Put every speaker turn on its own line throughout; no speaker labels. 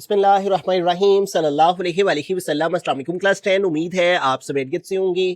बिस्मिल्लाहिर्रहमानिर्रहीम सल्लल्लाहु अलैहि वसल्लम। अस्सलाम वालेकुम क्लास 10। उम्मीद है आप सब खैरियत से होंगे।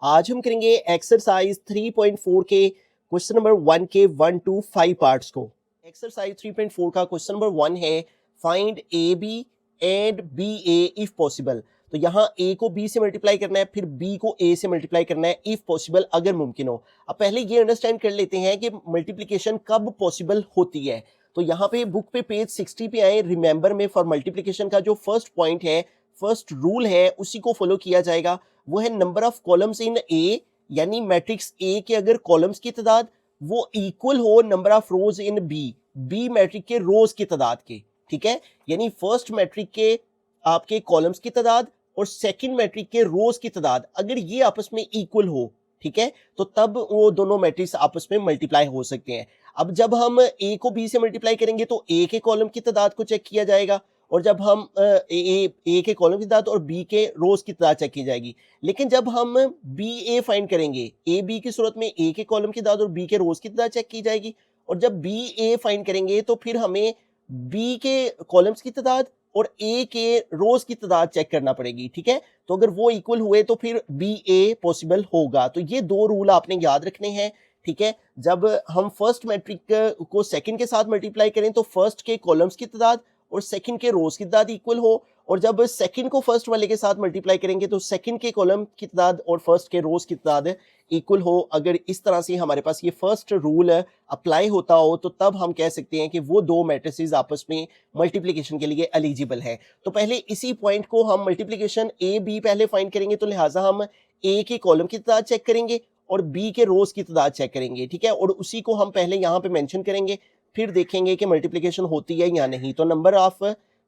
आज हम करेंगे एक्सरसाइज 3.4 के क्वेश्चन नंबर 1 के 1 to 5 पार्ट्स को। एक्सरसाइज 3.4 का क्वेश्चन नंबर 1 है find A B and B A if possible. तो यहाँ ए को बी से मल्टीप्लाई करना है, फिर बी को ए से मल्टीप्लाई करना है इफ पॉसिबल, अगर मुमकिन हो। अब पहले ये अंडरस्टैंड कर लेते हैं कि मल्टीप्लिकेशन कब पॉसिबल होती है। तो यहाँ पे बुक पे पेज 60 पे आए, रिमेंबर में फॉर मल्टीप्लिकेशन का जो फर्स्ट पॉइंट है, फर्स्ट रूल है, उसी को फॉलो किया जाएगा। वो है नंबर ऑफ कॉलम्स इन ए, यानी मैट्रिक्स ए के अगर कॉलम्स की तादाद वो इक्वल हो number of rows in B, B matrix के रोज की तादाद के। ठीक है, यानी फर्स्ट मैट्रिक के आपके कॉलम्स की तादाद और सेकंड मैट्रिक के रोज की तादाद अगर ये आपस में इक्वल हो, ठीक है, तो तब वो दोनों मैट्रिक्स आपस में मल्टीप्लाई हो सकते हैं। अब जब हम ए को बी से मल्टीप्लाई करेंगे तो ए के कॉलम की तादाद को चेक किया जाएगा, और जब हम ए के कॉलम की तादाद और बी के रोज की तादाद चेक की जाएगी। लेकिन जब हम बी ए फाइंड करेंगे, ए बी की सूरत में ए के कॉलम की तादाद और बी के रोज की तादाद चेक की जाएगी, और जब बी ए फाइंड करेंगे तो फिर हमें बी के कॉलम्स की तादाद और ए के रोज की तादाद चेक करना पड़ेगी। ठीक है, तो अगर वो इक्वल हुए तो फिर बी ए पॉसिबल होगा। तो ये दो रूल आपने याद रखने हैं। ठीक है, जब हम फर्स्ट मैट्रिक को सेकंड के साथ मल्टीप्लाई करें तो फर्स्ट के कॉलम्स की तादाद और सेकंड के रोज की तादाद इक्वल हो, और जब सेकंड को फर्स्ट वाले के साथ मल्टीप्लाई करेंगे तो सेकंड के कॉलम की तादाद और फर्स्ट के रोज की तादाद इक्वल हो। अगर इस तरह से हमारे पास ये फर्स्ट रूल अप्लाई होता हो तो तब हम कह सकते हैं कि वो दो मैट्रिसेस आपस में मल्टीप्लिकेशन के लिए एलिजिबल है। तो पहले इसी पॉइंट को हम मल्टीप्लिकेशन ए बी पहले फाइंड करेंगे, तो लिहाजा हम ए के कॉलम की तादाद चेक करेंगे और बी के रोज की तादाद चेक करेंगे। ठीक है, और उसी को हम पहले यहाँ पे मेंशन करेंगे, फिर देखेंगे कि मल्टीप्लिकेशन होती है या नहीं। तो नंबर ऑफ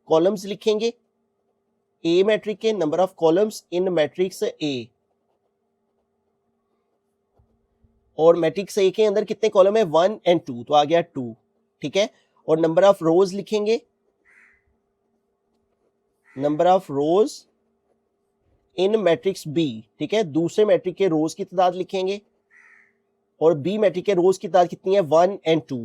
कॉलम्स लिखेंगे ए मैट्रिक के, number of columns in matrix ए, और मैट्रिक्स ए के अंदर कितने कॉलम है 1 और 2, तो आ गया 2। ठीक है, और नंबर ऑफ रोज लिखेंगे, number of rows in matrix B. ठीक है, दूसरे मैट्रिक के रोज की तादाद लिखेंगे, और बी मैट्रिक के रोज की तादाद कितनी है 1 और 2,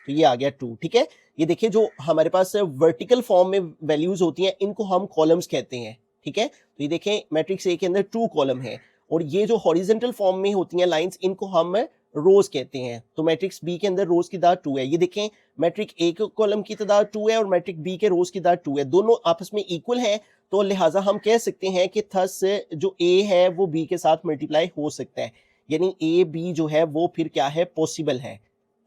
तो ये आ गया 2। ठीक है, ये देखिए जो हमारे पास वर्टिकल फॉर्म में वैल्यूज होती हैं इनको हम कॉलम्स कहते हैं। ठीक है, तो ये देखें मैट्रिक्स ए के अंदर 2 कॉलम है, और ये जो हॉरिजॉन्टल फॉर्म में होती हैं लाइंस इनको हम रोज कहते हैं। तो मैट्रिक्स बी के अंदर रोज की तादाद 2 है। ये देखें मैट्रिक ए के कॉलम की तादाद 2 है और मैट्रिक बी के रोज की तादाद 2 है, दोनों आपस में इक्वल है। तो लिहाजा हम कह सकते हैं कि थस जो ए है वो बी के साथ मल्टीप्लाई हो सकता है, यानी ए बी जो है वो फिर क्या है, पॉसिबल है।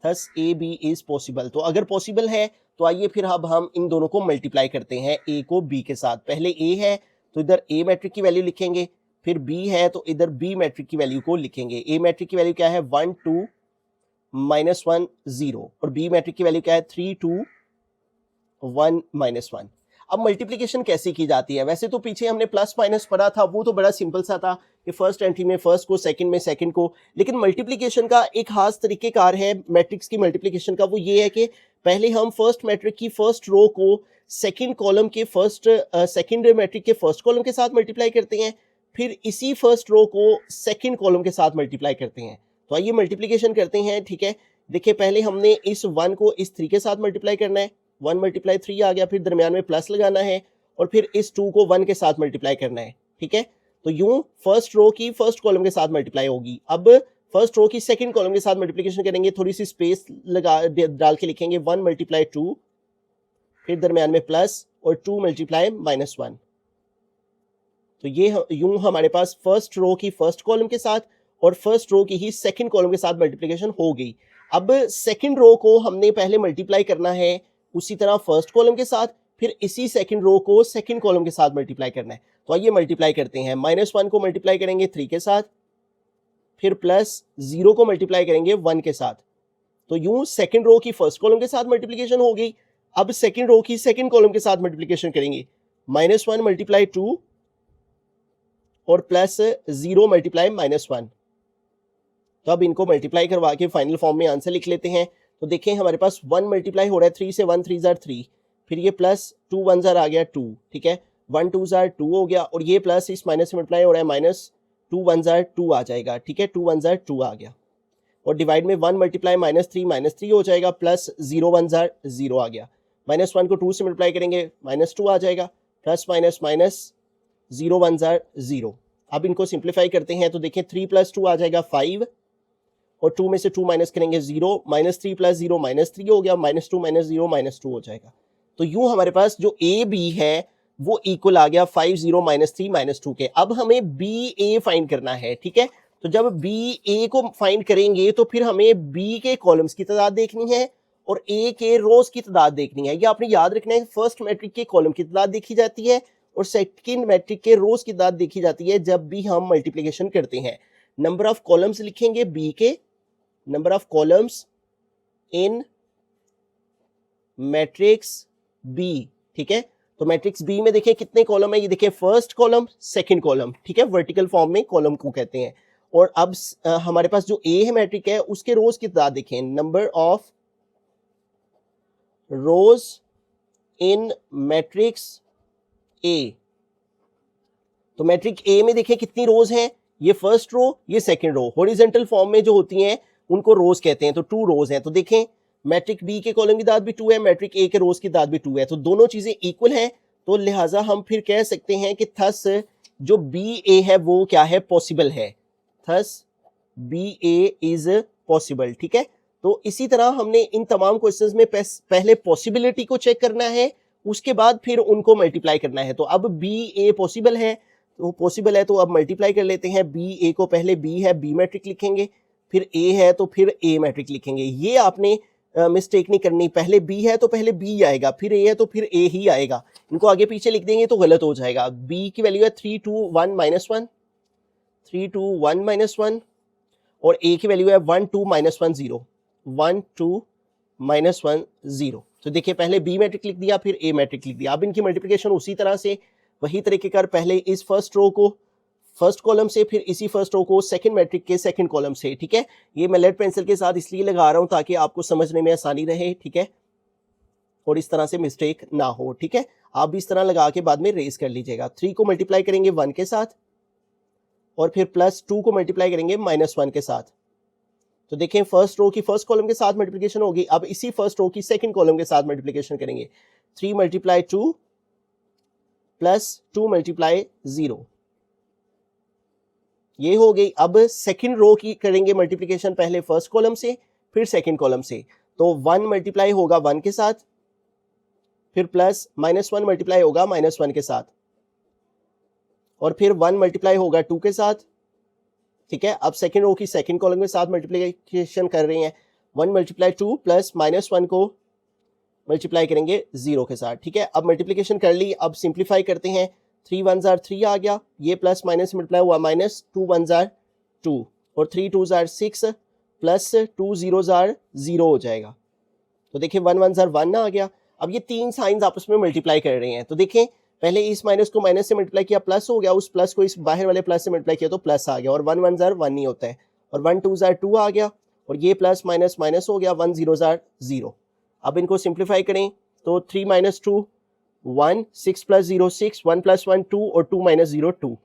Thus A B is possible. तो अगर पॉसिबल है तो आइए फिर अब हम इन दोनों को मल्टीप्लाई करते हैं, ए को बी के साथ। पहले ए है तो इधर ए मैट्रिक की वैल्यू लिखेंगे, फिर बी है तो इधर बी मैट्रिक की वैल्यू को लिखेंगे। ए मैट्रिक की वैल्यू क्या है 1 2 -1 0, और बी मैट्रिक की वैल्यू क्या है 3 2 1 -1। अब मल्टीप्लिकेशन कैसे की जाती है? वैसे तो पीछे हमने प्लस माइनस पढ़ा था, वो तो बड़ा सिंपल सा था कि फर्स्ट एंट्री में फर्स्ट को, सेकंड में सेकंड को। लेकिन मल्टीप्लिकेशन का एक खास तरीकेकार है मैट्रिक्स की मल्टीप्लिकेशन का, वो ये है कि पहले हम फर्स्ट मैट्रिक की फर्स्ट रो को सेकंड कॉलम के सेकंड मैट्रिक के फर्स्ट कॉलम के साथ मल्टीप्लाई करते हैं, फिर इसी फर्स्ट रो को सेकंड कॉलम के साथ मल्टीप्लाई करते हैं। तो आइए मल्टीप्लिकेशन करते हैं। ठीक है, देखिए पहले हमने इस 1 को इस 3 के साथ मल्टीप्लाई करना है, 1 × 3 आ गया, फिर दरमियान में प्लस लगाना है, और फिर इस 2 को 1 के साथ मल्टीप्लाई करना है। ठीक है, तो यूं फर्स्ट रो की फर्स्ट कॉलम के साथ मल्टीप्लाई होगी। अब फर्स्ट रो की सेकंड कॉलम के साथ मल्टीप्लिकेशन करेंगे, थोड़ी सी स्पेस लगा डाल के लिखेंगे 1 × 2, फिर दरमियान में प्लस, और 2 × -1। तो ये यूं हमारे पास फर्स्ट रो की फर्स्ट कॉलम के साथ और फर्स्ट रो की ही सेकंड कॉलम के साथ मल्टीप्लिकेशन हो गई। अब सेकंड रो को हमने पहले मल्टीप्लाई करना है उसी तरह फर्स्ट कॉलम के साथ, फिर इसी सेकंड रो को सेकंड कॉलम के साथ मल्टीप्लाई करना है। तो आइए मल्टीप्लाई करते हैं। -1 को मल्टीप्लाई करेंगे 3 के साथ, फिर प्लस 0 को मल्टीप्लाई करेंगे 1 के साथ। तो यूं सेकंड रो की फर्स्ट कॉलम के साथ मल्टीप्लिकेशन हो गई। अब सेकंड रो की सेकंड कॉलम के साथ मल्टीप्लिकेशन करेंगे, -1 × 2 और प्लस 0 × -1। तो अब इनको मल्टीप्लाई करवा के फाइनल फॉर्म में आंसर लिख लेते हैं। तो देखें हमारे पास 1 मल्टीप्लाई हो रहा है 3 से, 1 3 * 3, फिर ये प्लस 2 1 आ गया 2। ठीक है, 1 2 2 हो गया, और ये प्लस इस माइनस से मल्टीप्लाई हो रहा है, -2 1 2 आ जाएगा। ठीक है, 2 1 2 आ गया, और डिवाइड में 1 × -3 -3 हो जाएगा, प्लस 0 1 0 आ गया, -1 को 2 से मल्टीप्लाई करेंगे -2 आ जाएगा, प्लस माइनस माइनस 0 1 जार 0। अब इनको सिंप्लीफाई करते हैं तो देखें 3 + 2 आ जाएगा 5 और 2 में से 2 माइनस करेंगे 0, -3 + 0 -3 हो गया, -2 - 0 -2 हो जाएगा। तो यूं हमारे पास जो ए बी है वो इक्वल आ गया 5 0 -3 -2 के। अब हमें बी ए फाइंड करना है, ठीक है। तो जब बी ए को फाइंड करेंगे तो फिर हमें बी के कॉलम्स की तादाद देखनी है और ए के रोज की तादाद देखनी है। ये आपने याद रखना है, फर्स्ट मैट्रिक के कॉलम की तादाद देखी जाती है और सेकंड मैट्रिक के रोज की तादाद देखी जाती है जब भी हम मल्टीप्लिकेशन करते हैं। नंबर ऑफ कॉलम्स लिखेंगे बी के, number of columns in matrix B, ठीक है। तो मैट्रिक्स बी में देखें कितने कॉलम है, ये देखें फर्स्ट कॉलम सेकंड कॉलम, ठीक है, वर्टिकल फॉर्म में कॉलम को कहते हैं। और अब हमारे पास जो ए है मैट्रिक है उसके रोज की तादाद देखें, number of rows in matrix A. तो मैट्रिक ए में देखें कितनी रोज हैं, ये फर्स्ट रो ये सेकंड रो, हॉरिजॉन्टल फॉर्म में जो होती हैं उनको रोज कहते हैं, तो 2 रोज हैं। तो देखें मैट्रिक बी के कॉलम की तादाद भी 2 है, मैट्रिक ए के रोज की तादाद भी 2 है, तो दोनों चीजें इक्वल हैं। तो लिहाजा हम फिर कह सकते हैं कि थस जो बी ए है वो क्या है, पॉसिबल है, thus B A is possible, ठीक है। तो इसी तरह हमने इन तमाम क्वेश्चंस में पहले पॉसिबिलिटी को चेक करना है, उसके बाद फिर उनको मल्टीप्लाई करना है। तो अब बी ए पॉसिबल है, तो पॉसिबल है तो अब मल्टीप्लाई कर लेते हैं। बी ए को पहले बी है बी मैट्रिक लिखेंगे, फिर ए है तो फिर ए मैट्रिक लिखेंगे। ये आपने मिस्टेक नहीं करनी, पहले बी है तो पहले बी आएगा, फिर ए है तो फिर ए ही आएगा। इनको आगे पीछे लिख देंगे तो गलत हो जाएगा। बी की वैल्यू है 3 2 1 -1, 3 2 1 -1 और ए की वैल्यू है 1 2 -1 0, 1 2 -1 0। तो देखिए पहले बी मैट्रिक लिख दिया फिर ए मैट्रिक लिख दिया। अब इनकी मल्टीप्लिकेशन उसी तरह से वही तरीके कर, पहले इस फर्स्ट रो को फर्स्ट कॉलम से, फिर इसी फर्स्ट रो को सेकंड मैट्रिक के सेकंड कॉलम से, ठीक है। ये मैं लेड पेंसिल के साथ इसलिए लगा रहा हूं ताकि आपको समझने में आसानी रहे, ठीक है, और इस तरह से मिस्टेक ना हो, ठीक है। आप भी इस तरह लगा के बाद में रेस कर लीजिएगा। 3 को मल्टीप्लाई करेंगे 1 के साथ और फिर +2 को मल्टीप्लाई करेंगे -1 के साथ। तो देखें फर्स्ट रो की फर्स्ट कॉलम के साथ मल्टीप्लिकेशन होगी, अब इसी फर्स्ट रो की सेकंड कॉलम के साथ मल्टीप्लिकेशन करेंगे। 3 × 2 + 2 × 0, ये हो गई। अब सेकंड रो की करेंगे मल्टीप्लिकेशन, पहले फर्स्ट कॉलम से फिर सेकंड कॉलम से। तो 1 मल्टीप्लाई होगा 1 के साथ, फिर प्लस -1 मल्टीप्लाई होगा -1 के साथ, और फिर 1 मल्टीप्लाई होगा 2 के साथ, ठीक है। अब सेकंड रो की सेकंड कॉलम के साथ मल्टीप्लिकेशन कर रहे हैं, 1 × 2 प्लस -1 को मल्टीप्लाई करेंगे 0 के साथ, ठीक है। अब मल्टीप्लिकेशन कर ली, अब सिंप्लीफाई करते हैं। 3 1 जार 3 आ गया, ये प्लस माइनस मल्टीप्लाई हुआ -2 1 जार 2 और 3 2 जार 6 प्लस 2 0 जार 0 हो जाएगा। तो देखिए 1 1 जार 1 आ गया। अब ये तीन साइंस आपस में मल्टीप्लाई कर रहे हैं, तो देखें पहले इस माइनस को माइनस से मल्टीप्लाई किया प्लस हो गया, उस प्लस को इस बाहर वाले प्लस से मल्टीप्लाई किया तो प्लस आ गया, और 1 1 जार 1 ही होता है, और 1 2 जार 2 आ गया, और ये प्लस माइनस माइनस हो गया, 1 0 जार 0। अब इनको सिंप्लीफाई करें तो 3 - 2 1, 6 + 0 6, 1 + 1 2 और 2 - 0 2।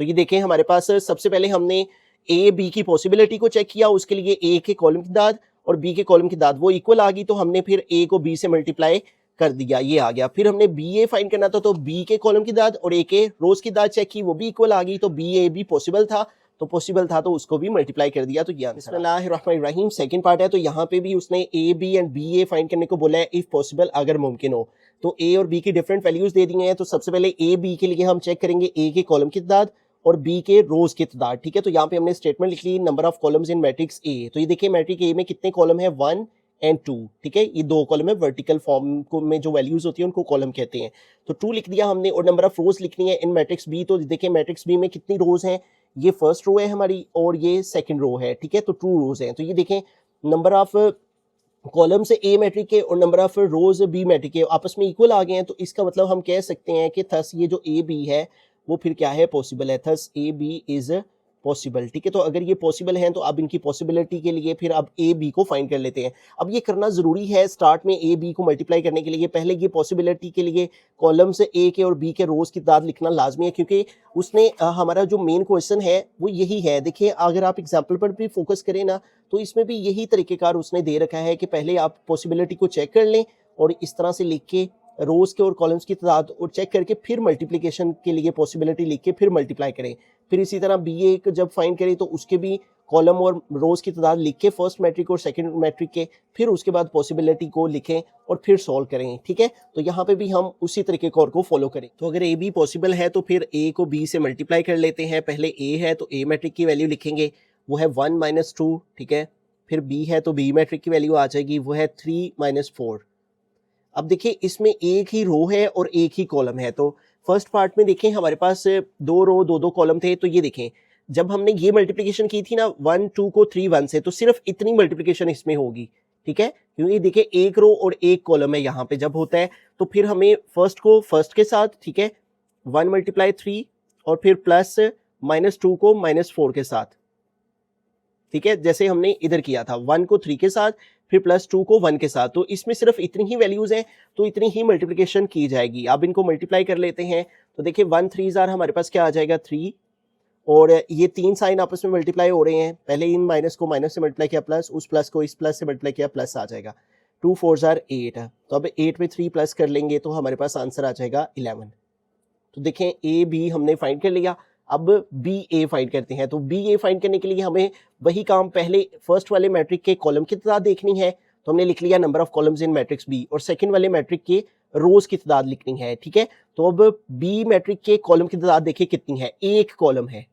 तो ये देखें हमारे पास सबसे पहले हमने ए बी की पॉसिबिलिटी को चेक किया, उसके लिए ए के कॉलम की तादाद और बी के कॉलम की तादाद वो इक्वल आ गई, तो हमने फिर ए को बी से मल्टीप्लाई कर दिया, ये आ गया। फिर हमने बी ए फाइंड करना था, तो बी के कॉलम की तादाद और ए के रोज की तादाद चेक की, वो भी इक्वल आ गई, तो बी ए भी पॉसिबल था, तो उसको भी मल्टीप्लाई कर दिया। तो ये बिस्मिल्लाहिर्रहमानिर्रहीम सेकंड पार्ट है, तो यहाँ पे भी उसने A B and B A find करने को बोला है, इफ पॉसिबल अगर मुमकिन हो। तो ए और बी की डिफरेंट वैल्यूज दे दी हैं, तो सबसे पहले ए बी के लिए हम चेक करेंगे ए के कॉलम की तादाद और बी के रोज की तादाद, ठीक है। तो यहाँ पे हमने स्टेटमेंट लिख ली number of columns in matrix A. तो ये देखिए मैट्रिक ए में कितने कॉलम है, 1 और 2, ठीक है। ये दो कॉलम है, वर्टिकल फॉर्म को में जो वैल्यूज होती है उनको कॉलम कहते हैं। तो 2 लिख दिया हमने, और नंबर ऑफ रोज लिखनी है इन मैट्रिक्स बी। तो देखिए मैट्रिक्स बी में कितनी रोज हैं, ये फर्स्ट रो है हमारी और ये सेकंड रो है, ठीक है। तो 2 रोज हैं। तो ये देखें नंबर ऑफ कॉलम से ए मैट्रिक के और number of rows B matrix के आपस में इक्वल आ गए हैं, तो इसका मतलब हम कह सकते हैं कि थस ये जो ए बी है वो फिर क्या है, पॉसिबल है। Thus A B is possible, ठीक है। तो अगर ये पॉसिबल है तो अब इनकी पॉसिबिलिटी के लिए फिर अब ए बी को फाइंड कर लेते हैं। अब ये करना जरूरी है स्टार्ट में ए बी को मल्टीप्लाई करने के लिए, पहले ये पॉसिबिलिटी के लिए कॉलम से ए के और बी के रोज की तादाद लिखना लाजमी है, क्योंकि उसने हमारा जो मेन क्वेश्चन है वो यही है। देखिए अगर आप एग्जाम्पल पर भी फोकस करें ना, तो इसमें भी यही तरीकेकार उसने दे रखा है कि पहले आप पॉसिबिलिटी को चेक कर लें और इस तरह से लिख के रोज़ के और कॉलम्स की तादाद और चेक करके फिर मल्टीप्लिकेशन के लिए पॉसिबिलिटी लिख के फिर मल्टीप्लाई करें। फिर इसी तरह B1 जब फाइंड करें तो उसके भी कॉलम और रोज़ की तादाद लिख के फर्स्ट मैट्रिक और सेकंड मैट्रिक के, फिर उसके बाद पॉसिबिलिटी को लिखें और फिर सॉल्व करें। ठीक है, तो यहाँ पे भी हम उसी तरीके को फॉलो करें। तो अगर A B पॉसिबल है तो फिर A को B से मल्टीप्लाई कर लेते हैं। पहले A है तो A मैट्रिक की वैल्यू लिखेंगे, वो है 1 - 2। ठीक है, फिर B है तो B मैट्रिक की वैल्यू आ जाएगी, वो है 3 - 4। अब देखिए इसमें एक ही रो है और एक ही कॉलम है। तो फर्स्ट पार्ट में देखें हमारे पास 2 रो 2 कॉलम थे। तो ये देखें जब हमने ये मल्टीप्लिकेशन की थी ना 1 2 को 3 1 से, तो सिर्फ इतनी मल्टीप्लिकेशन इसमें होगी। ठीक है, क्योंकि देखिए एक रो और एक कॉलम है यहाँ पे जब होता है, तो फिर हमें फर्स्ट को फर्स्ट के साथ, ठीक है, 1 × 3 और फिर प्लस -2 को -4 के साथ। ठीक है, जैसे हमने इधर किया था 1 को 3 के साथ, फिर +2 को 1 के साथ। तो इसमें सिर्फ इतनी ही वैल्यूज हैं, तो इतनी ही मल्टीप्लिकेशन की जाएगी। अब इनको मल्टीप्लाई कर लेते हैं। तो देखिए 1 3 हमारे पास क्या आ जाएगा 3, और ये 3 साइन आपस में मल्टीप्लाई हो रहे हैं। पहले इन माइनस को माइनस से मल्टीप्लाई किया प्लस, उस प्लस को इस प्लस से मल्टीप्लाई किया प्लस आ जाएगा। 2 4 8। तो अब 8 में 3 प्लस कर लेंगे तो हमारे पास आंसर आ जाएगा 11। तो देखें ए बी हमने फाइंड कर लिया। अब बी ए फाइंड करते हैं। तो बी ए फाइंड करने के लिए हमें वही काम, पहले फर्स्ट वाले मैट्रिक के कॉलम की तादाद देखनी है। तो हमने लिख लिया number of columns in matrix B, और सेकंड वाले मैट्रिक के रोज की तादाद लिखनी है। ठीक है, तो अब बी मैट्रिक के कॉलम की तादाद देखिए कितनी है, एक कॉलम है।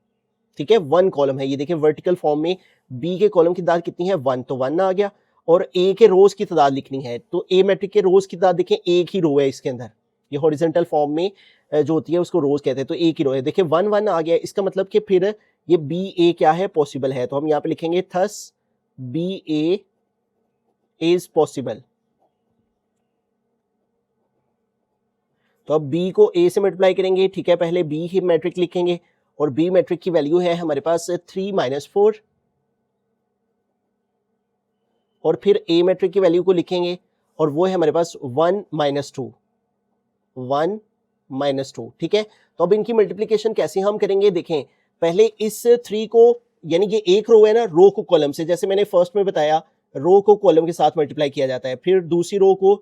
ठीक है, 1 कॉलम है। ये देखिए वर्टिकल फॉर्म में बी के कॉलम की तादाद कितनी है 1, तो 1 आ गया। और ए के रोज की तादाद लिखनी है, तो ए मैट्रिक के रोज की तादाद देखें, एक ही रो है इसके अंदर। ये हॉरिजॉन्टल फॉर्म में जो होती है उसको रोज कहते हैं, तो एक ही रो है। देखिए 1 1 आ गया, इसका मतलब कि फिर ये बी ए क्या है, पॉसिबल है। तो हम यहाँ पे लिखेंगे thus B A is possible. तो अब बी को ए से मल्टीप्लाई करेंगे। ठीक है, पहले बी ही मैट्रिक लिखेंगे, और बी मैट्रिक की वैल्यू है हमारे पास 3 - 4, और फिर ए मैट्रिक की वैल्यू को लिखेंगे, और वो है हमारे पास 1 - 2, 1 - 2। ठीक है, तो अब इनकी मल्टीप्लिकेशन कैसे हम करेंगे, देखें पहले इस 3 को, यानी ये एक रो है ना, रो को कॉलम से, जैसे मैंने फर्स्ट में बताया रो को कॉलम के साथ मल्टीप्लाई किया जाता है, फिर दूसरी रो को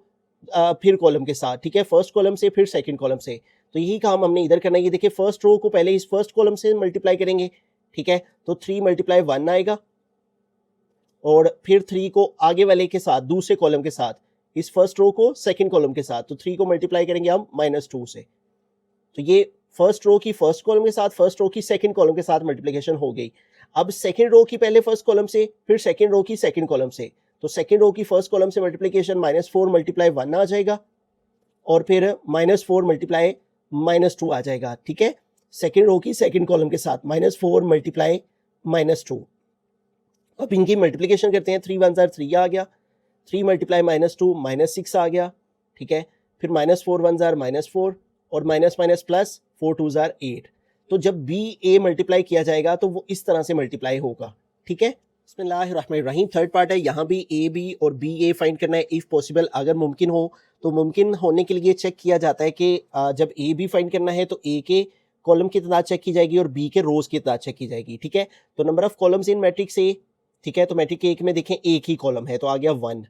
फिर कॉलम के साथ। ठीक है, फर्स्ट कॉलम से फिर सेकंड कॉलम से। तो यही काम हमने इधर करना है। ये देखिए फर्स्ट रो को पहले इस फर्स्ट कॉलम से मल्टीप्लाई करेंगे। ठीक है, तो 3 × 1 आएगा, और फिर 3 को आगे वाले के साथ, दूसरे कॉलम के साथ, इस फर्स्ट रो को सेकंड कॉलम के साथ, तो 3 को मल्टीप्लाई करेंगे हम -2 से। तो ये फर्स्ट रो की फर्स्ट कॉलम के साथ, फर्स्ट रो की सेकंड कॉलम के साथ मल्टीप्लिकेशन हो गई। अब सेकंड रो की पहले फर्स्ट कॉलम से, फिर सेकंड रो की सेकंड कॉलम से। तो सेकंड रो की फर्स्ट कॉलम से मल्टीप्लिकेशन -4 × 1 आ जाएगा, और फिर -4 × -2 आ जाएगा। ठीक है, सेकंड रो की सेकंड कॉलम के साथ -4 × -2। अब इनकी मल्टीप्लिकेशन करते हैं। 3 1 3 आ गया, 3 × -2 -6 आ गया। ठीक है, फिर -4 1 -4, और माइनस माइनस प्लस 4 2 8। तो जब बी ए मल्टीप्लाई किया जाएगा तो वो इस तरह से मल्टीप्लाई होगा। ठीक है, बिस्मिल्लाहिर्रहमानिर्रहीम। थर्ड पार्ट है, यहाँ भी ए बी और बी ए फाइंड करना है इफ़ पॉसिबल, अगर मुमकिन हो। तो मुमकिन होने के लिए चेक किया जाता है कि जब ए बी फाइंड करना है तो ए के कॉलम की तादाद चेक की जाएगी और बी के रोज की तादाद चेक की जाएगी। ठीक है, तो number of columns in matrix ए। ठीक है, तो मैट्रिक्स एक में देखें एक ही कॉलम है, तो आ गया 1।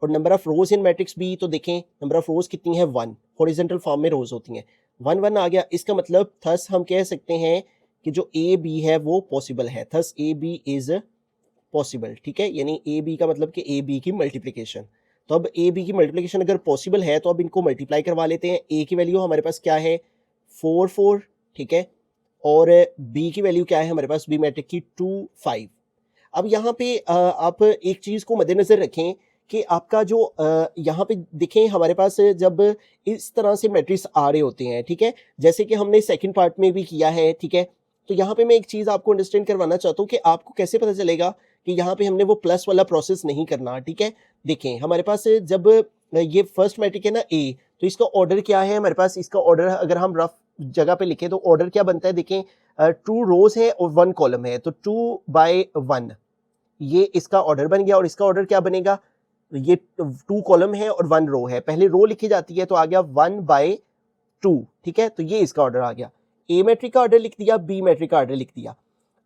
और number of rows in matrix B, तो देखें नंबर ऑफ रोज कितनी है 1, हॉरिजॉन्टल फॉर्म में रोज होती हैं, 1 1 आ गया। इसका मतलब थस हम कह सकते हैं कि जो ए बी है वो पॉसिबल है, thus A B is possible. ठीक है, यानी ए बी का मतलब कि ए बी की मल्टीप्लिकेशन। तो अब ए बी की मल्टीप्लिकेशन अगर पॉसिबल है तो अब इनको मल्टीप्लाई करवा लेते हैं। ए की वैल्यू हमारे पास क्या है 4 4। ठीक है, और बी की वैल्यू क्या है हमारे पास, बी मैट्रिक की 2 5। अब यहाँ पे आप एक चीज़ को मद्देनजर रखें कि आपका जो यहाँ पे देखें हमारे पास जब इस तरह से मैट्रिक्स आ रहे होते हैं, ठीक है, जैसे कि हमने सेकंड पार्ट में भी किया है। ठीक है, तो यहाँ पे मैं एक चीज़ आपको अंडरस्टैंड करवाना चाहता हूँ कि आपको कैसे पता चलेगा कि यहाँ पे हमने वो प्लस वाला प्रोसेस नहीं करना। ठीक है, देखें हमारे पास जब ये फर्स्ट मैट्रिक है ना ए, तो इसका ऑर्डर क्या है हमारे पास, इसका ऑर्डर अगर हम रफ जगह पे लिखें तो ऑर्डर क्या बनता है, देखें 2 रोज है और 1 कॉलम है, तो 2 / 1 ये इसका ऑर्डर बन गया। और इसका ऑर्डर क्या बनेगा, ये 2 कॉलम है और 1 रो है, पहले रो लिखी जाती है तो आ गया 1/2। ठीक है, तो ये इसका ऑर्डर आ गया। ए मैट्रिक का ऑर्डर लिख दिया, बी मैट्रिक का ऑर्डर लिख दिया।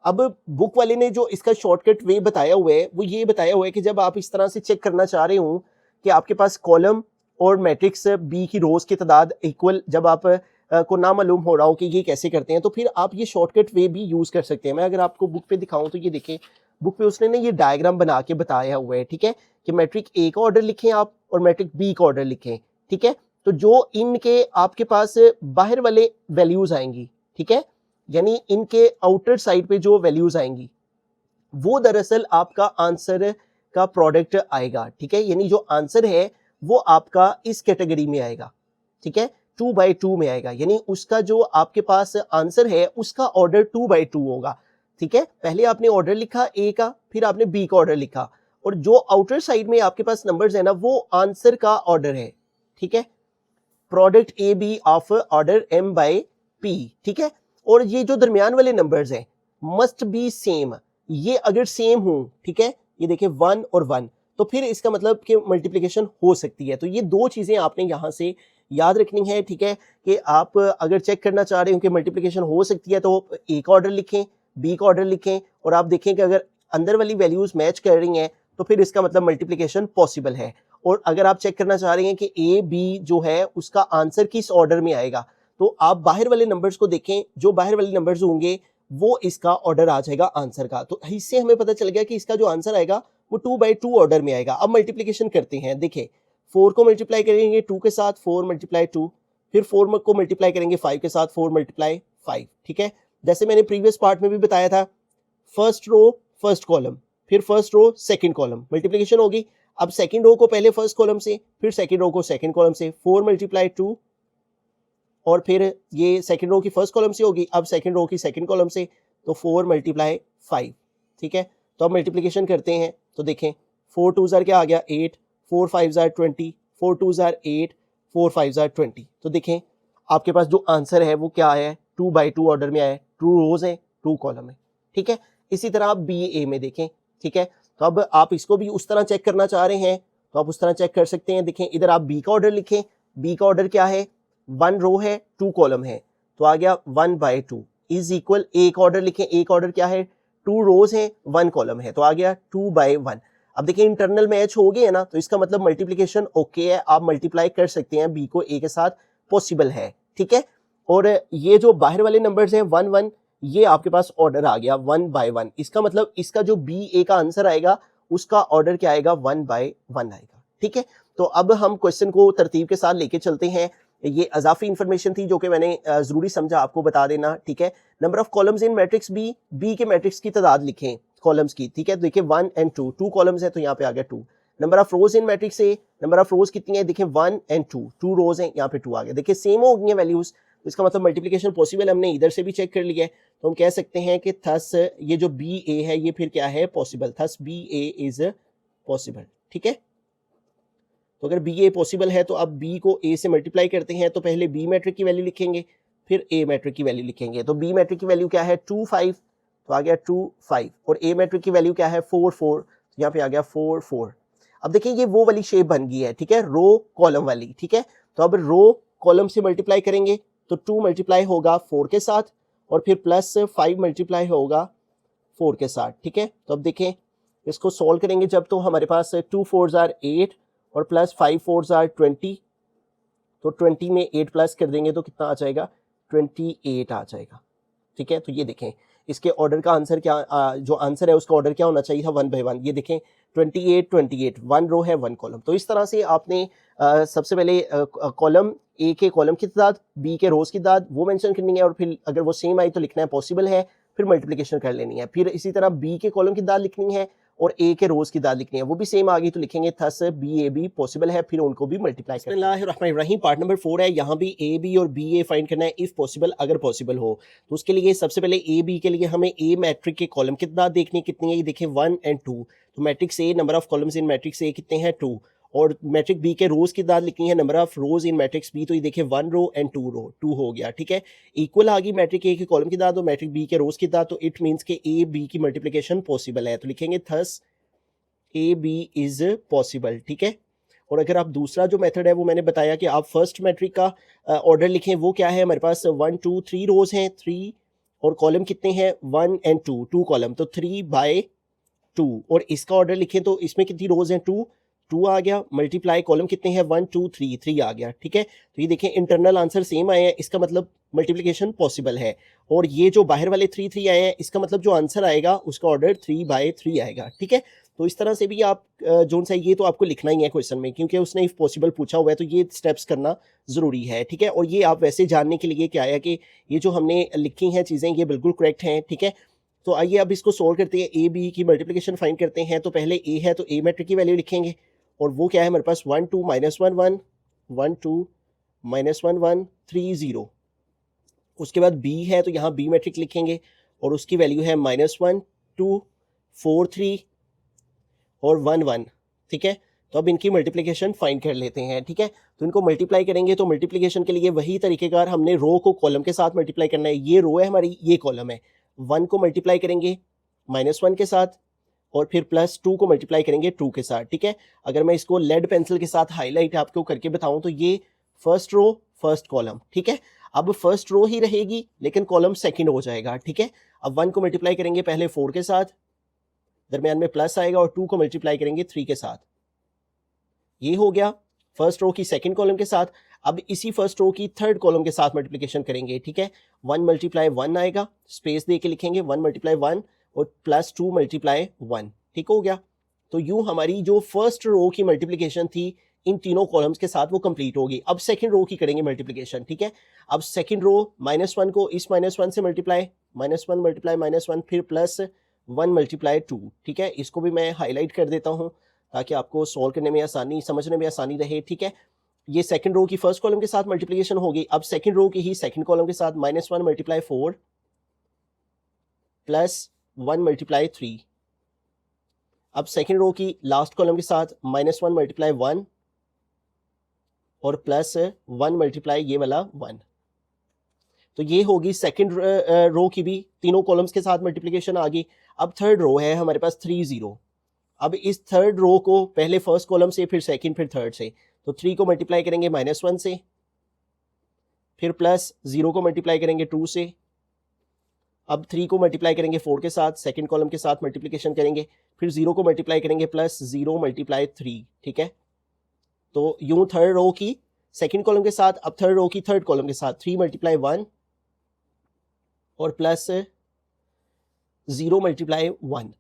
अब बुक वाले ने जो इसका शॉर्टकट वे बताया हुआ है वो ये बताया हुआ है कि जब आप इस तरह से चेक करना चाह रहे हो कि आपके पास कॉलम और मैट्रिक्स बी की रोज की तादाद इक्वल जब आप को ना मालूम हो रहा हो कि ये कैसे करते हैं, तो फिर आप ये शॉर्टकट वे भी यूज कर सकते हैं। मैं अगर आपको बुक पे दिखाऊं तो ये देखें, बुक पे उसने ना ये डायग्राम बना के बताया हुआ है, ठीक है, कि मैट्रिक ए का ऑर्डर लिखें आप और मैट्रिक बी का ऑर्डर लिखें, ठीक है। तो जो इनके आपके पास बाहर वाले वैल्यूज आएंगी, ठीक है, यानी इनके आउटर साइड पे जो वैल्यूज आएंगी वो दरअसल आपका आंसर का प्रोडक्ट आएगा, ठीक है। यानी जो आंसर है वो आपका इस कैटेगरी में आएगा, ठीक है, 2/2 में आएगा। यानी उसका जो आपके पास आंसर है उसका ऑर्डर 2/2 होगा, ठीक है। पहले आपने ऑर्डर लिखा ए का, फिर आपने बी का ऑर्डर लिखा, और जो आउटर साइड में आपके पास नंबर्स है ना वो आंसर का ऑर्डर है, ठीक है, product A B of order m/p, ठीक है। और ये जो दरमियान वाले नंबर्स हैं मस्ट बी सेम, ये अगर सेम हो, ठीक है, ये देखिए 1 और 1, तो फिर इसका मतलब कि मल्टीप्लिकेशन हो सकती है। तो ये दो चीजें आपने यहां से याद रखनी है, ठीक है, कि आप अगर चेक करना चाह रहे हो कि मल्टीप्लिकेशन हो सकती है तो ए का ऑर्डर लिखें, बी का ऑर्डर लिखें, और आप देखें कि अगर अंदर वाली वैल्यूज मैच कर रही हैं तो फिर इसका मतलब मल्टीप्लिकेशन पॉसिबल है। और अगर आप चेक करना चाह रहे हैं कि ए बी जो है उसका आंसर किस ऑर्डर में आएगा, तो आप बाहर वाले नंबर्स को देखें, जो बाहर वाले नंबर्स होंगे वो इसका ऑर्डर आ जाएगा आंसर का। तो इससे हमें पता चल गया कि इसका जो आंसर आएगा वो 2/2 ऑर्डर में आएगा। अब मल्टीप्लिकेशन करते हैं, देखें 4 को मल्टीप्लाई करेंगे 2 के साथ, 4 × 2, फिर 4 को मल्टीप्लाई करेंगे 5 के साथ, 4 × 5, ठीक है। जैसे मैंने प्रीवियस पार्ट में भी बताया था, फर्स्ट रो फर्स्ट कॉलम, फिर first row second column, multiplication होगी। अब सेकंड रो को पहले फर्स्ट कॉलम से, फिर सेकंड रो को सेकंड कॉलम से, 4 × 2, और फिर ये सेकंड रो की फर्स्ट कॉलम से होगी, अब सेकंड रो की सेकंड कॉलम से, तो 4 × 5, ठीक है। तो अब मल्टीप्लिकेशन करते हैं तो देखें 4 2 ज़ार क्या आ गया 8, 4 5 ज़ार 20, 4 2 ज़ार 8, 4 5 ज़ार 20। तो देखें आपके पास जो आंसर है वो क्या है, 2/2 ऑर्डर में आया है, 2 रोज है 2 कॉलम है, ठीक है। इसी तरह आप बी ए में देखें, ठीक है। तो अब आप इसको भी उस तरह चेक करना चाह रहे हैं तो आप उस तरह चेक कर सकते हैं। देखें इधर आप बी का ऑर्डर लिखें, बी का ऑर्डर क्या है, 1 रो है 2 कॉलम है, तो आ गया 1/2 इज इक्वल, ए का ऑर्डर लिखें, ए का ऑर्डर क्या है, 2 रोज है 1 कॉलम है, तो आ गया 2/1। अब देखिए इंटरनल मैच हो गए है ना, तो इसका मतलब मल्टीप्लिकेशन ओके है, आप मल्टीप्लाई कर सकते हैं बी को ए के साथ, पॉसिबल है, ठीक है। और ये जो बाहर वाले नंबर्स हैं 1 1, ये आपके पास ऑर्डर आ गया 1/1। इसका मतलब इसका जो बी ए का आंसर आएगा उसका ऑर्डर क्या आएगा, 1/1 आएगा, ठीक है। तो अब हम क्वेश्चन को तरतीब के साथ लेके चलते हैं। ये अजाफी इंफॉर्मेशन थी जो कि मैंने जरूरी समझा आपको बता देना, ठीक है। Number of columns in matrix B, B के मैट्रिक्स की तादाद लिखें कॉलम्स की, ठीक है। देखिए 1 और 2, 2 कॉलम्स है तो यहाँ पे आ गया 2। Number of rows in matrix A, number of रोज कितनी है, देखिए 1 और 2, 2 रोज है, यहाँ पे 2 आ गया। देखिए सेम हो गई है वैल्यूज, तो इसका मतलब मल्टीप्लिकेशन पॉसिबल, हमने इधर से भी चेक कर लिया है, तो हम कह सकते हैं कि थस ये जो बी ए है ये फिर क्या है, possible, thus B A is possible, ठीक है। तो अगर बी ए पॉसिबल है तो अब बी को ए से मल्टीप्लाई करते हैं, तो पहले बी मैट्रिक की वैल्यू लिखेंगे फिर ए मैट्रिक की वैल्यू लिखेंगे। तो बी मैट्रिक की वैल्यू क्या है 2 5, तो आ गया 2 5, और ए मैट्रिक की वैल्यू क्या है 4 4, तो यहाँ पे आ गया 4 4। अब देखिए ये वो वाली शेप बन गई है, ठीक है, रो कॉलम वाली, ठीक है। तो अब रो कॉलम से मल्टीप्लाई करेंगे तो 2 मल्टीप्लाई होगा 4 के साथ, और फिर प्लस 5 मल्टीप्लाई होगा 4 के साथ, ठीक है। तो अब देखें इसको सॉल्व करेंगे जब, तो हमारे पास 2 4 ज़ार 8 और प्लस 5 4 ज़ार 20, तो 20 में 8 प्लस कर देंगे तो कितना आ जाएगा, 28 आ जाएगा, ठीक है। तो ये देखें इसके ऑर्डर का आंसर क्या, जो आंसर है उसका ऑर्डर क्या होना चाहिए था, 1/1। ये देखें 28 28, 1 रो है 1 कॉलम। तो इस तरह से आपने सबसे पहले कॉलम ए के कॉलम की तादाद, बी के रोज की तादाद वो मेंशन करनी है, और फिर अगर वो सेम आई तो लिखना है पॉसिबल है, फिर मल्टीप्लिकेशन कर लेनी है। फिर इसी तरह बी के कॉलम की तादाद लिखनी है और ए के रोज की तादाद लिखनी है, वो भी सेम आ गई तो लिखेंगे thus B A B possible है, फिर उनको भी मल्टीप्लाई करना है। बिस्मिल्लाहिर्रहमानिर्रहीम, पार्ट नंबर 4 है, यहाँ भी ए बी और बी ए फाइंड करना है इफ पॉसिबल, अगर पॉसिबल हो। तो उसके लिए सबसे पहले ए बी के लिए हमें ए मैट्रिक के कॉलम की तादाद देखनी कितनी है, ये देखें 1 और 2। तो matrix A, number of columns in matrix ए कितने हैं 2, और मैट्रिक बी के रोज की तादाद लिखनी है, number of rows in matrix B, तो ये देखिए 1 रो एंड 2 रो, 2 हो गया, ठीक है। इक्वल आ गई मैट्रिक ए के कॉलम की तादाद और मैट्रिक बी के रोज की तादाद, तो इट मींस के ए बी की मल्टीप्लिकेशन पॉसिबल है, तो लिखेंगे thus A B is possible, ठीक है। और अगर आप दूसरा जो मेथड है वो मैंने बताया कि आप फर्स्ट मैट्रिक का ऑर्डर लिखें, वो क्या है, हमारे पास 1 2 3 रोज हैं 3, और कॉलम कितने हैं 1 और 2, 2 कॉलम, तो 3/2, और इसका ऑर्डर लिखें तो इसमें कितनी रोज हैं 2, 2 आ गया, मल्टीप्लाई कॉलम कितने हैं 1 2 3 3 आ गया, ठीक है। तो ये देखें इंटरनल आंसर सेम आए हैं, इसका मतलब मल्टीप्लिकेशन पॉसिबल है। और ये जो बाहर वाले 3 3 आए हैं, इसका मतलब जो आंसर आएगा उसका ऑर्डर 3/3 आएगा, ठीक है। तो इस तरह से भी आप जोन सा ये तो आपको लिखना ही है क्वेश्चन में, क्योंकि उसने इफ पॉसिबल पूछा हुआ है, तो ये स्टेप्स करना ज़रूरी है, ठीक है। और ये आप वैसे जानने के लिए क्या है कि ये जो हमने लिखी हैं चीज़ें ये बिल्कुल करेक्ट हैं, ठीक है। तो आइए अब इसको सोल्व करते हैं, ए बी की मल्टीप्लिकेशन फाइंड करते हैं। तो पहले ए है तो ए मैट्रिक की वैल्यू लिखेंगे, और वो क्या है हमारे पास 1 2 -1 1 1 2 -1 1 3 0। उसके बाद बी है तो यहाँ बी मैट्रिक लिखेंगे, और उसकी वैल्यू है -1 2 4 3 और 1 1, ठीक है। तो अब इनकी मल्टीप्लिकेशन फाइंड कर लेते हैं, ठीक है। तो इनको मल्टीप्लाई करेंगे, तो मल्टीप्लिकेशन के लिए वही तरीकेकार, हमने रो को कॉलम के साथ मल्टीप्लाई करना है। ये रो है हमारी, ये कॉलम है। 1 को मल्टीप्लाई करेंगे -1 के साथ, और फिर +2 को मल्टीप्लाई करेंगे 2 के साथ, ठीक है। अगर मैं इसको लेड पेंसिल के साथ हाईलाइट आपको करके बताऊं तो ये फर्स्ट रो फर्स्ट कॉलम, ठीक है। अब फर्स्ट रो ही रहेगी लेकिन कॉलम सेकंड हो जाएगा, ठीक है। अब 1 को मल्टीप्लाई करेंगे पहले 4 के साथ, दरमियान में प्लस आएगा, और 2 को मल्टीप्लाई करेंगे 3 के साथ। ये हो गया फर्स्ट रो की सेकंड कॉलम के साथ। अब इसी फर्स्ट रो की थर्ड कॉलम के साथ मल्टीप्लिकेशन करेंगे, ठीक है। 1 × 1 आएगा, स्पेस दे के लिखेंगे 1 × 1 और +2 × 1, ठीक हो गया। तो यूं हमारी जो फर्स्ट रो की मल्टीप्लिकेशन थी इन तीनों कॉलम्स के साथ वो कंप्लीट होगी। अब सेकंड रो की करेंगे मल्टीप्लिकेशन, ठीक है। अब सेकंड रो -1 को इस -1 से मल्टीप्लाई, -1 × -1 फिर +1 × 2, ठीक है। इसको भी मैं हाईलाइट कर देता हूं ताकि आपको सॉल्व करने में आसानी, समझने में आसानी रहे, ठीक है। ये सेकंड रो की फर्स्ट कॉलम के साथ मल्टीप्लिकेशन होगी। अब सेकंड रो की ही सेकंड कॉलम के साथ -1 × 4 +1 × 3। अब सेकंड रो की लास्ट कॉलम के साथ -1 × 1 और +1 × ये वाला 1। तो ये होगी सेकंड रो की भी तीनों कॉलम्स के साथ मल्टीप्लिकेशन आ गई। अब थर्ड रो है हमारे पास 3 0। अब इस थर्ड रो को पहले फर्स्ट कॉलम से, फिर सेकंड, फिर थर्ड से। तो 3 को मल्टीप्लाई करेंगे -1 से, फिर +0 को मल्टीप्लाई करेंगे 2 से। अब 3 को मल्टीप्लाई करेंगे 4 के साथ, सेकंड कॉलम के साथ मल्टीप्लिकेशन करेंगे, फिर 0 को मल्टीप्लाई करेंगे +0 × 3, ठीक है। तो यूं थर्ड रो की सेकंड कॉलम के साथ, अब थर्ड रो की थर्ड कॉलम के साथ 3 × 1 और +0 × 1,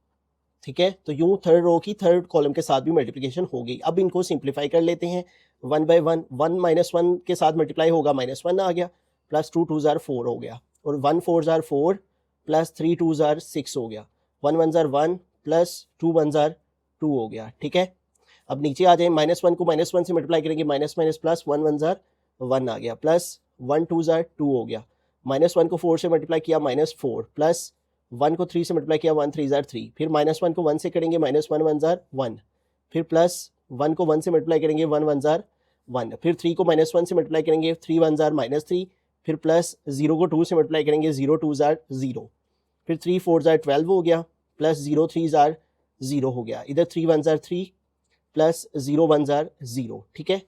ठीक है। तो यूं थर्ड रो की थर्ड कॉलम के साथ भी मल्टीप्लिकेशन हो गई। अब इनको सिंप्लीफाई कर लेते हैं 1/1। 1 -1 के साथ मल्टीप्लाई होगा, -1 आ गया, +2 2 * 4 हो गया, और 1 4 * 4 +3 2 * 6 हो गया, 1 1 * 1 +2 1 * 2 हो गया, ठीक है। अब नीचे आ जाए, -1 को -1 से मल्टीप्लाई करेंगे, -1 + 1 1 * 1 आ गया, +1 2 * 2 हो गया, -1 को 4 से मल्टीप्लाई किया -4, +1 को 3 से मल्टीप्लाई किया 1 3 * 3, फिर -1 को 1 से करेंगे -1 1 * 1, फिर +1 को 1 से मल्टीप्लाई करेंगे 1 1 * 1, फिर 3 को -1 से मल्टीप्लाई करेंगे 3 1 * -3, फिर +0 को 2 से मल्टीप्लाई करेंगे 0 2 * 0, फिर 3 4 * 12 हो गया, +0 3 * 0 हो गया, इधर 3 1 * 3 +0 1 * 0, ठीक है।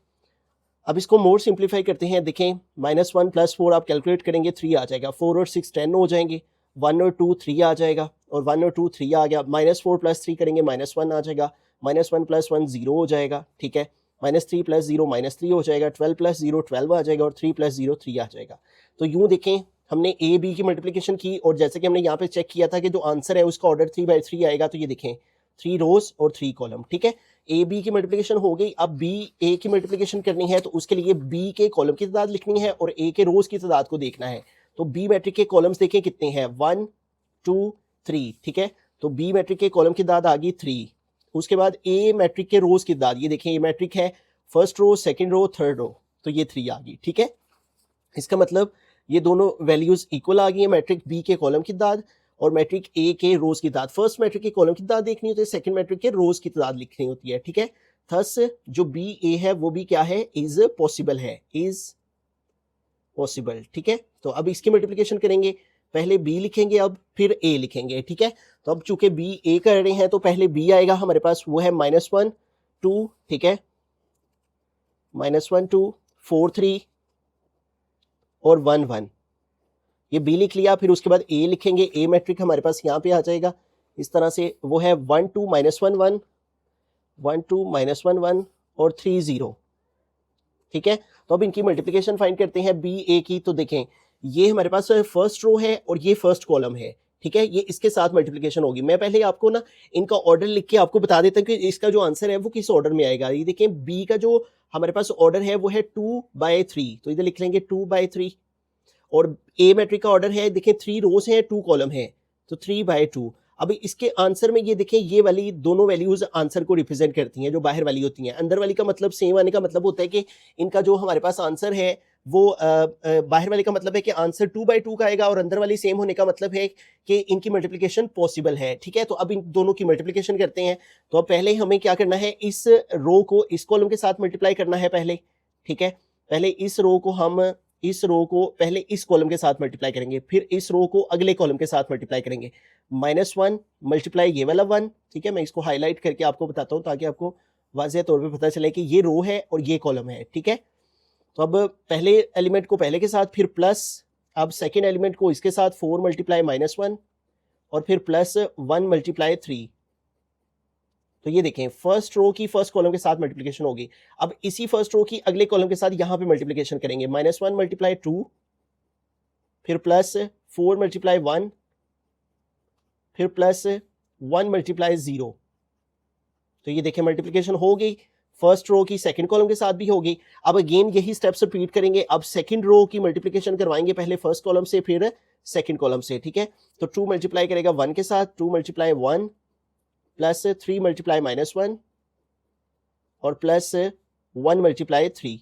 अब इसको मोर सिंप्लीफाई करते हैं, देखें -1 + 4 आप कैलकुलेट करेंगे 3 आ जाएगा, 4 और 6 10 हो जाएंगे, 1 और 2 3 आ जाएगा, और 1 और 2 3 आ गया, -4 + 3 करेंगे -1 आ जाएगा, -1 + 1 0 हो जाएगा, ठीक है। -3 + 0 -3 हो जाएगा, 12 + 0 12 आ जाएगा, और 3 + 0 3 आ जाएगा। तो यूं देखें हमने ए बी की मल्टीप्लिकेशन की, और जैसे कि हमने यहाँ पे चेक किया था कि जो आंसर है उसका ऑर्डर 3/3 आएगा। तो ये देखें 3 रोज और 3 कॉलम, ठीक है। ए बी की मल्टीप्लिकेशन हो गई। अब बी ए की मल्टीप्लिकेशन करनी है, तो उसके लिए बी के कॉलम की तादाद लिखनी है और ए के रोज की तादाद को देखना है। तो बी मैट्रिक के कॉलम्स देखें कितने हैं, 1 2 3, ठीक है। तो बी मैट्रिक के कॉलम की तादाद आ गई 3। उसके बाद ए मैट्रिक के रोज की तादाद, ये देखें ए मैट्रिक है first row second row third row, तो ये 3 आ गई, ठीक है। इसका मतलब ये दोनों वैल्यूज इक्वल आ गई है, मैट्रिक बी के कॉलम की तादाद और मैट्रिक ए के रोज की तादाद। फर्स्ट मैट्रिक के कॉलम की तादाद देखनी होती है, सेकंड मैट्रिक के रोज की तादाद लिखनी होती है, ठीक है। थस जो बी ए है वो भी क्या है, इज पॉसिबल है, इज पॉसिबल, ठीक है। तो अब इसकी मल्टीप्लिकेशन करेंगे, पहले बी लिखेंगे अब फिर ए लिखेंगे, ठीक है। तो अब चूंकि बी ए कर रहे हैं तो पहले बी आएगा हमारे पास, वो है -1 2, ठीक है, -1 2 4 3 और 1 1, ये बी लिख लिया। फिर उसके बाद ए लिखेंगे, ए मैट्रिक हमारे पास यहाँ पे आ जाएगा इस तरह से, वो है 1 2 -1 1 1 2 -1 1 और 3 0, ठीक है। तो अब इनकी मल्टीप्लिकेशन फाइंड करते हैं बी ए की। तो देखें ये हमारे पास फर्स्ट रो है और ये फर्स्ट कॉलम है, ठीक है। ये इसके साथ मल्टीप्लिकेशन होगी। मैं पहले आपको ना इनका ऑर्डर लिख के आपको बता देता हूँ कि इसका जो आंसर है वो किस ऑर्डर में आएगा। ये देखें बी का जो हमारे पास ऑर्डर है वो है 2/3, तो इधर लिख लेंगे 2/3। और ए मैट्रिक का ऑर्डर है, देखें 3 रोज हैं 2 कॉलम है, तो 3/2। अब इसके आंसर में ये देखें ये वाली दोनों वैल्यूज आंसर को रिप्रेजेंट करती हैं, जो बाहर वाली होती हैं। अंदर वाली का मतलब सेम आने का मतलब होता है कि इनका जो हमारे पास आंसर है वो बाहर वाले का मतलब है कि आंसर 2/2 का आएगा, और अंदर वाली सेम होने का मतलब है कि इनकी मल्टीप्लिकेशन पॉसिबल है, ठीक है। तो अब इन दोनों की मल्टीप्लिकेशन करते हैं। तो अब पहले हमें क्या करना है, इस रो को इस कॉलम के साथ मल्टीप्लाई करना है पहले, ठीक है। पहले इस रो को पहले इस कॉलम के साथ मल्टीप्लाई करेंगे, फिर इस रो को अगले कॉलम के साथ मल्टीप्लाई करेंगे। -1 मल्टीप्लाई ये वाला 1, ठीक है। मैं इसको हाईलाइट करके आपको बताता हूँ ताकि आपको वाज़ेह तौर पे पता चले कि ये रो है और ये कॉलम है, ठीक है। तो अब पहले एलिमेंट को पहले के साथ, फिर प्लस, अब सेकेंड एलिमेंट को इसके साथ 4 मल्टीप्लाई -1 और फिर +1 मल्टीप्लाई 3। तो ये देखें फर्स्ट रो की फर्स्ट कॉलम के साथ मल्टीप्लिकेशन होगी। अब इसी फर्स्ट रो की अगले कॉलम के साथ यहाँ पे मल्टीप्लिकेशन करेंगे। -1 मल्टीप्लाई 2, फिर +4 मल्टीप्लाई 1, फिर +1 मल्टीप्लाई 0। तो ये देखें मल्टीप्लिकेशन हो गई। फर्स्ट रो की सेकंड कॉलम के साथ भी होगी। अब अगेन यही स्टेप्स रिपीट करेंगे। अब सेकंड रो की मल्टीप्लिकेशन करवाएंगे पहले फर्स्ट कॉलम से फिर सेकंड कॉलम से, ठीक है। तो 2 मल्टीप्लाई करेगा 1 के साथ, 2 मल्टीप्लाई 1 +3 मल्टीप्लाई -1 और +1 मल्टीप्लाई 3,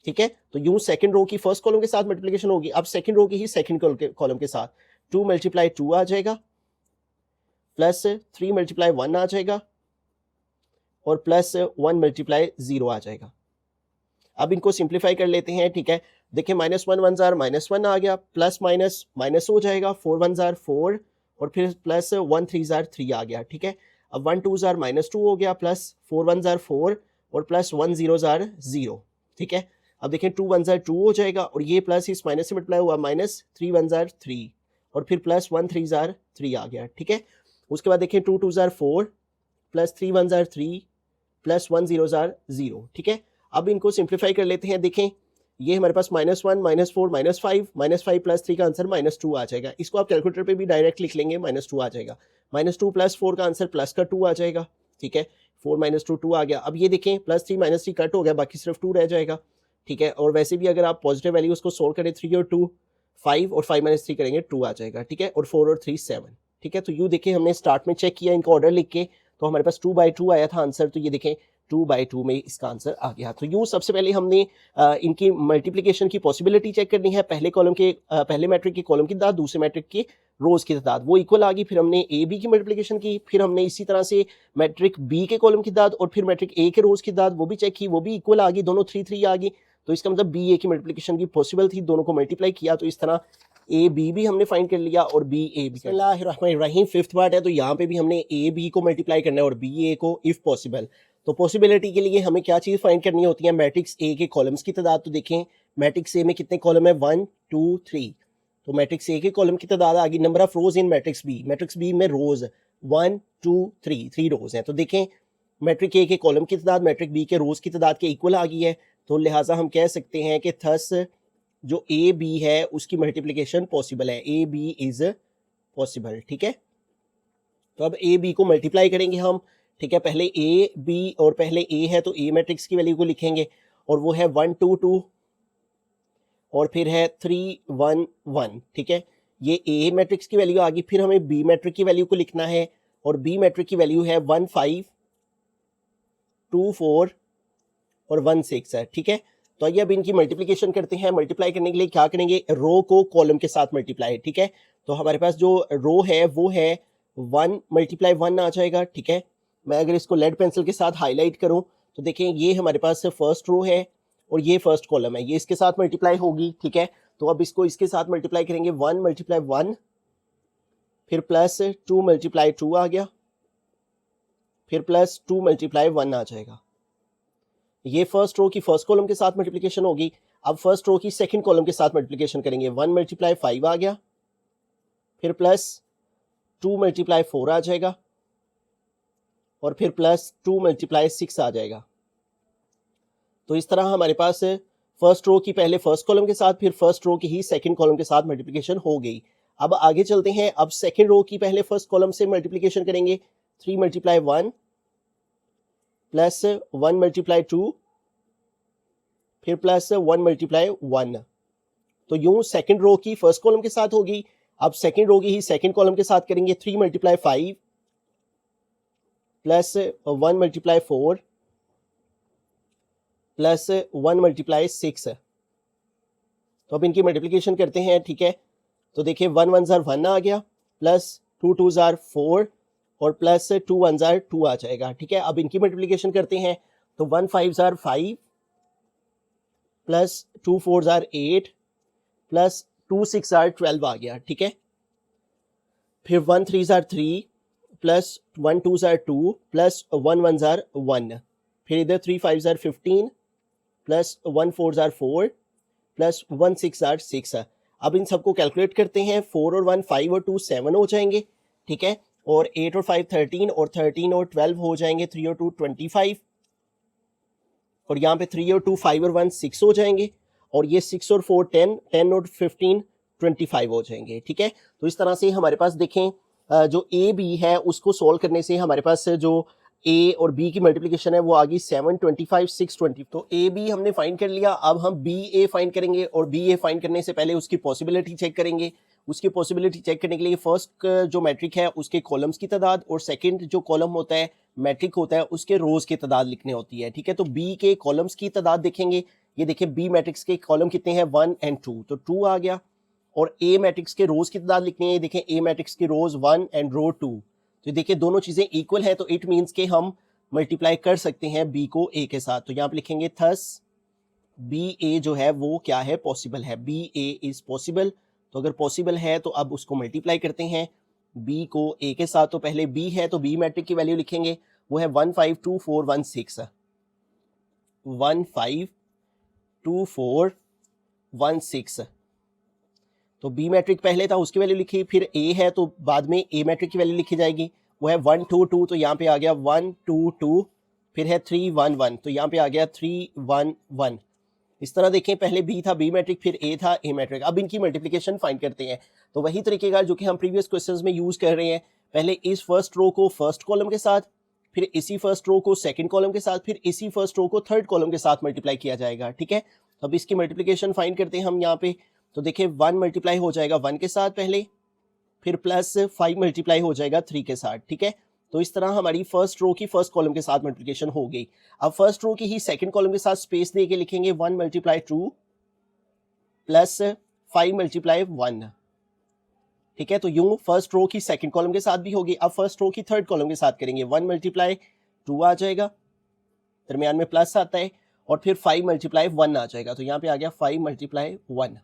ठीक है। तो यूं सेकंड रो की फर्स्ट कॉलम के साथ मल्टीप्लिकेशन होगी। अब सेकंड रो की ही सेकंड कॉलम के साथ 2 मल्टीप्लाई 2 आ जाएगा, +3 मल्टीप्लाई 1 आ जाएगा और +1 मल्टीप्लाई 0 आ जाएगा। अब इनको सिंप्लीफाई कर लेते हैं, ठीक है। देखिए -1 1 जार -1 आ गया, प्लस माइनस माइनस हो जाएगा, 4 1 जार 4 और फिर +1 3 जार 3 आ गया, ठीक है। अब 1 2 जार -2 हो गया, +4 1 जार 4 और +1 0 जार 0, ठीक है। अब देखें 2 1 जार 2 हो जाएगा और ये प्लस इस माइनस से मल्टीप्लाई हुआ, -3 1 जार 3 और फिर +1 3 जार 3 आ गया, ठीक है। उसके बाद देखें 2 2 जार 4 +3 1 जार 3 +1 0 जार 0, ठीक है। अब इनको सिंप्लीफाई कर लेते हैं। देखें ये हमारे पास -1 -4 -5 + 3 का आंसर -2 आ जाएगा। इसको आप कैलकुलेटर पे भी डायरेक्ट लिख लेंगे, -2 आ जाएगा। -2 + 4 का आंसर प्लस का 2 आ जाएगा, ठीक है। 4 - 2 2 आ गया। अब ये देखें +3 -3 कट हो गया, बाकी सिर्फ 2 रह जाएगा, ठीक है। और वैसे भी अगर आप पॉजिटिव वैल्यूज को सोल्व करें 3 और 2 5 और 5 - 3 करेंगे 2 आ जाएगा, ठीक है। और 4 और 3 7, ठीक है। तो यूँ देखें हमने स्टार्ट में चेक किया इनका ऑर्डर लिख के, तो हमारे पास 2/2 आया था आंसर। तो ये देखें 2/2 में इसका आंसर आ गया। तो यूँ सबसे पहले हमने इनकी मल्टीप्लिकेशन की पॉसिबिलिटी चेक करनी है। पहले कॉलम के पहले मैट्रिक के कॉलम की तादाद, दूसरे मैट्रिक की रोज की तादाद वो इक्वल आ गई। फिर हमने ए बी की मल्टीप्लिकेशन की, फिर हमने इसी तरह से मैट्रिक बी के कॉलम की तादाद और फिर मैट्रिक ए के रोज की तादाद वो भी चेक की, वो भी इक्वल आ गई, दोनों 3 3 आ गई। तो इसका मतलब बी ए की मल्टीप्लिकेशन की पॉसिबल थी, दोनों को मल्टीप्लाई किया, तो इस तरह ए बी भी हमने फाइंड कर लिया और बी ए भी। बिस्मिल्लाहिर्रहमानिर्रहीम, फिफ्थ पार्ट है। तो यहाँ पे भी हमने ए बी को मल्टीप्लाई करना है और बी ए को इफ पॉसिबल। तो पॉसिबिलिटी के लिए हमें क्या चीज़ फाइंड करनी होती है, मैट्रिक्स ए के कॉलम्स की तादाद। तो देखें मैट्रिक्स ए में कितने कॉलम है, 1 2 3। तो मैट्रिक्स ए के कॉलम की तादाद आ गई। Number of rows in matrix B, matrix B में रोज 1 2 3 3 रोज हैं। तो देखें मैट्रिक ए के कॉलम की तादाद मैट्रिक बी के रोज की तादाद के इक्वल आ गई है। तो लिहाजा हम कह सकते हैं कि थस जो ए बी है उसकी मल्टीप्लिकेशन पॉसिबल है, ए बी इज पॉसिबल, ठीक है। तो अब ए बी को मल्टीप्लाई करेंगे हम, ठीक है। पहले ए बी और पहले ए है तो ए मैट्रिक्स की वैल्यू को लिखेंगे और वो है 1 2 2 और फिर है 3 1 1, ठीक है। ये ए मैट्रिक्स की वैल्यू आ गई। फिर हमें बी मैट्रिक की वैल्यू को लिखना है और बी मैट्रिक की वैल्यू है 1 5 2 4 और 1 6 है, ठीक है। तो आइए अब इनकी मल्टीप्लिकेशन करते हैं। मल्टीप्लाई करने के लिए क्या करेंगे, रो को कॉलम के साथ मल्टीप्लाई, ठीक है। तो हमारे पास जो रो है वो है 1 × 1 आ जाएगा, ठीक है। मैं अगर इसको लेड पेंसिल के साथ हाईलाइट करूं तो देखें ये हमारे पास फर्स्ट रो है और ये फर्स्ट कॉलम है, ये इसके साथ मल्टीप्लाई होगी, ठीक है। तो अब इसको इसके साथ मल्टीप्लाई करेंगे, 1 × 1 फिर +2 × 2 आ गया, फिर +2 × 1 आ जाएगा। ये फर्स्ट रो की फर्स्ट कॉलम के साथ मल्टीप्लिकेशन होगी। अब फर्स्ट रो की सेकंड कॉलम के साथ मल्टीप्लिकेशन करेंगे, 1 × 5 आ गया, फिर +2 × 4 आ जाएगा, और फिर प्लस 2 मल्टीप्लाई 6 आ जाएगा। तो इस तरह हमारे पास फर्स्ट रो की पहले फर्स्ट कॉलम के साथ फिर फर्स्ट रो की ही सेकंड कॉलम के साथ मल्टीप्लिकेशन हो गई। अब आगे चलते हैं, अब सेकंड रो की पहले फर्स्ट कॉलम से मल्टीप्लिकेशन करेंगे। 3 मल्टीप्लाई 1 प्लस 1 मल्टीप्लाई 2 फिर प्लस 1 मल्टीप्लाई 1। तो यूं सेकंड रो की फर्स्ट कॉलम के साथ होगी। अब सेकंड रो की ही सेकंड कॉलम के साथ करेंगे। 3 multiply 5 plus 1 multiply 4 plus 1 multiply 6। तो अब इनकी मल्टीप्लिकेशन करते हैं, ठीक है। तो देखिए 1 1 जार 1 आ गया, प्लस 2 2 जार 4 और प्लस 2 1 जार 2 आ जाएगा, ठीक है। अब इनकी मल्टीप्लिकेशन करते हैं, तो 1 5 jar 5 plus 2 4 jar 8 plus 2 6 jar 12 आ गया, ठीक है। फिर 1 3 jar 3 plus 1 2 jar 2 plus 1 1 jar 1। फिर इधर 3 5 jar 15 plus 1 4 jar 4 plus 1 6 jar 6। अब इन सबको कैलकुलेट करते हैं। 4 और 1 5 और 2 7 हो जाएंगे, ठीक है। और 8 और 5 13 और 13 और 12 हो जाएंगे। 3 और 2 25 और यहाँ पे 3 और 2 5 और 1 6 हो जाएंगे। और ये 6 और 4 10 10 और 15 25 हो जाएंगे, ठीक है। तो इस तरह से हमारे पास देखें जो ए बी है उसको सोल्व करने से हमारे पास जो ए और बी की मल्टीप्लिकेशन है वो आ गई 7 25 6 20। तो ए बी हमने फाइंड कर लिया। अब हम बी ए फाइंड करेंगे और बी ए फाइंड करने से पहले उसकी पॉसिबिलिटी चेक करेंगे। उसकी पॉसिबिलिटी चेक करने के लिए फर्स्ट जो मैट्रिक है उसके कॉलम्स की तादाद और सेकंड जो कॉलम होता है मैट्रिक होता है उसके रोज की तादाद लिखनी होती है, ठीक है। तो बी के कॉलम्स की तादाद देखेंगे। ये देखिए बी मैट्रिक्स के कॉलम कितने हैं 1 एंड 2, तो 2 आ गया। और ए मैट्रिक्स के रोज की तादाद लिखनी है। देखें ए मैट्रिक्स की रोज 1 एंड रो 2। तो देखिए दोनों चीजें इक्वल है, तो इट मीन्स के हम मल्टीप्लाई कर सकते हैं बी को ए के साथ। तो यहाँ पे लिखेंगे थस बी ए जो है वो क्या है, पॉसिबल है। B A is possible. तो अगर पॉसिबल है तो अब उसको मल्टीप्लाई करते हैं बी को ए के साथ। तो पहले बी है तो बी मैट्रिक की वैल्यू लिखेंगे, वो है 1 5 2 4 1 6। 1 5 2 4 1 6। तो बी मैट्रिक पहले था उसकी वैल्यू लिखी, फिर ए है तो बाद में ए मैट्रिक की वैल्यू लिखी जाएगी, वो है 1 2 2। तो यहाँ पे आ गया 1 2 2। फिर है 3 1 1, तो यहाँ पे आ गया 3 1 1। इस तरह देखें पहले बी था बी मैट्रिक, फिर ए था ए मैट्रिक। अब इनकी मल्टीप्लिकेशन फाइंड करते हैं। तो वही तरीकेकार जो कि हम प्रीवियस क्वेश्चंस में यूज कर रहे हैं। पहले इस फर्स्ट रो को फर्स्ट कॉलम के साथ, फिर इसी फर्स्ट रो को सेकंड कॉलम के साथ, फिर इसी फर्स्ट रो को थर्ड कॉलम के साथ मल्टीप्लाई किया जाएगा, ठीक है। अब इसकी मल्टीप्लिकेशन फाइंड करते हैं हम यहाँ पे। तो देखिए 1 मल्टीप्लाई हो जाएगा 1 के साथ पहले, फिर प्लस 5 मल्टीप्लाई हो जाएगा 3 के साथ, ठीक है। तो इस तरह हमारी फर्स्ट रो की फर्स्ट कॉलम के साथ मल्टीप्लिकेशन हो गई। अब फर्स्ट रो की ही सेकंड कॉलम के साथ स्पेस दे के लिखेंगे 1 मल्टीप्लाई 2 प्लस 5 मल्टीप्लाई 1, ठीक है। तो यूं फर्स्ट रो की सेकंड कॉलम के साथ भी होगी। अब फर्स्ट रो की थर्ड कॉलम के साथ करेंगे 1 मल्टीप्लाई 2 आ जाएगा, दरमियान में प्लस आता है, और फिर 5 मल्टीप्लाई 1 आ जाएगा। तो यहाँ पे आ गया 5 मल्टीप्लाई 1।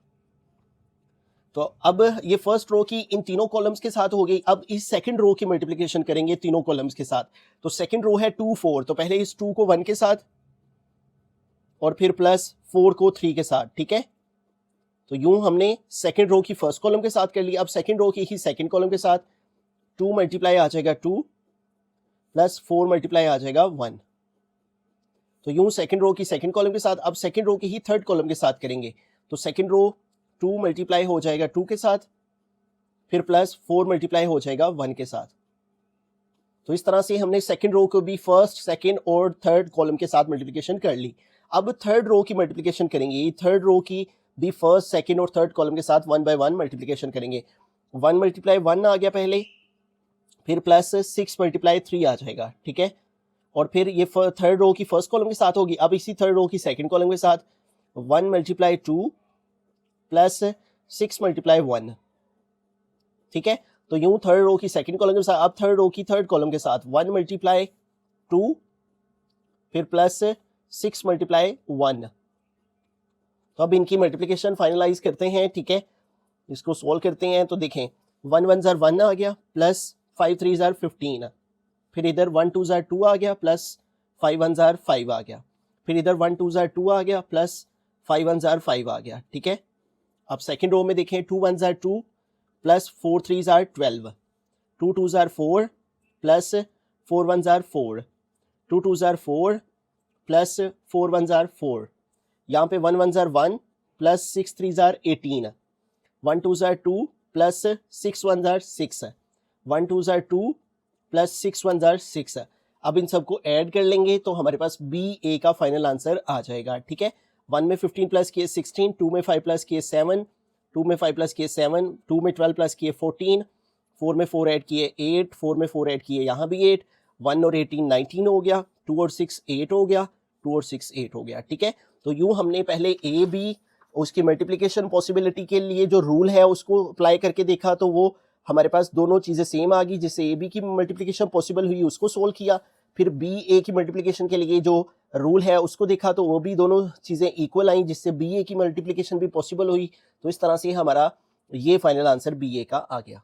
तो अब ये फर्स्ट रो की इन तीनों कॉलम्स के साथ हो गई। अब इस सेकंड रो की मल्टीप्लिकेशन करेंगे तीनों कॉलम्स के साथ। तो सेकंड रो है 2 4, तो पहले इस 2 को 1 के साथ और फिर प्लस 4 को 3 के साथ, ठीक है। तो यूं हमने सेकंड रो की फर्स्ट कॉलम के साथ कर लिया। अब सेकंड रो की ही सेकंड कॉलम के साथ 2 मल्टीप्लाई आ जाएगा 2 प्लस 4 मल्टीप्लाई आ जाएगा 1। तो यूं सेकंड रो की सेकंड कॉलम के साथ अब सेकंड रो की ही थर्ड कॉलम के साथ करेंगे। तो सेकंड रो 2 मल्टीप्लाई हो जाएगा 2 के साथ, फिर प्लस 4 मल्टीप्लाई हो जाएगा 1 के साथ। तो इस तरह से हमने सेकंड रो को भी फर्स्ट सेकंड और थर्ड कॉलम के साथ मल्टीप्लिकेशन कर ली। अब थर्ड रो की मल्टीप्लिकेशन करेंगे। थर्ड रो की भी फर्स्ट सेकंड और थर्ड कॉलम के साथ 1 बाय 1 मल्टीप्लिकेशन करेंगे। 1 मल्टीप्लाई 1 आ गया पहले, फिर प्लस 6 मल्टीप्लाई 3 आ जाएगा, ठीक है। और फिर ये थर्ड रो की फर्स्ट कॉलम के साथ होगी। अब इसी थर्ड रो की सेकंड कॉलम के साथ 1 मल्टीप्लाई 2 प्लस 6 मल्टीप्लाई 1, ठीक है। तो यूं थर्ड रो की सेकंड कॉलम के साथ अब थर्ड रो की थर्ड कॉलम के साथ 1 मल्टीप्लाई 2 फिर प्लस 6 मल्टीप्लाई 1। तो अब इनकी मल्टीप्लिकेशन फाइनलाइज करते हैं, ठीक है। इसको सोल्व करते हैं। तो देखें 1 1 जार 1 आ गया, प्लस 5 3 जार 15, फिर इधर 1 2 जार 2 आ गया, प्लस 5 1 जार 5 आ गया, फिर इधर 1 2 जार 2 आ गया, प्लस 5 1 जार 5 आ गया, ठीक है। अब सेकंड रो में देखें 2 1 jar 2 plus 4 3 jar 12, 2 2 jar 4 plus 4 1 jar 4, 2 2 jar 4 plus 4 1 jar 4, यहाँ पे 1 1 jar 1 plus 6 3 jar 18, 1 2 jar 2 plus 6 1 jar 6, 1 2 jar 2 plus 6 1 jar 6। अब इन सबको ऐड कर लेंगे तो हमारे पास बी ए का फाइनल आंसर आ जाएगा। ठीक है, 1 में 15 प्लस किए 16, 2 में 5 प्लस किए 7, 2 में 5 प्लस किए 7, 2 में 12 प्लस किए 14, 4 में 4 ऐड किए 8, 4 में 4 ऐड किए यहाँ भी 8, 1 और 18 19 हो गया, 2 और 6 8 हो गया, 2 और 6 8 हो गया। ठीक है, तो यूँ हमने पहले ए बी उसकी मल्टीप्लिकेशन पॉसिबिलिटी के लिए जो रूल है उसको अप्लाई करके देखा, तो वो हमारे पास दोनों चीज़ें सेम आ गई। जिससे ए बी की मल्टीप्लिकेशन पॉसिबल हुई उसको सोल्व किया, फिर बी ए की मल्टीप्लिकेशन के लिए जो रूल है उसको देखा तो वो भी दोनों चीज़ें इक्वल आई, जिससे बी ए की मल्टीप्लिकेशन भी पॉसिबल हुई। तो इस तरह से हमारा ये फाइनल आंसर बी ए का आ गया।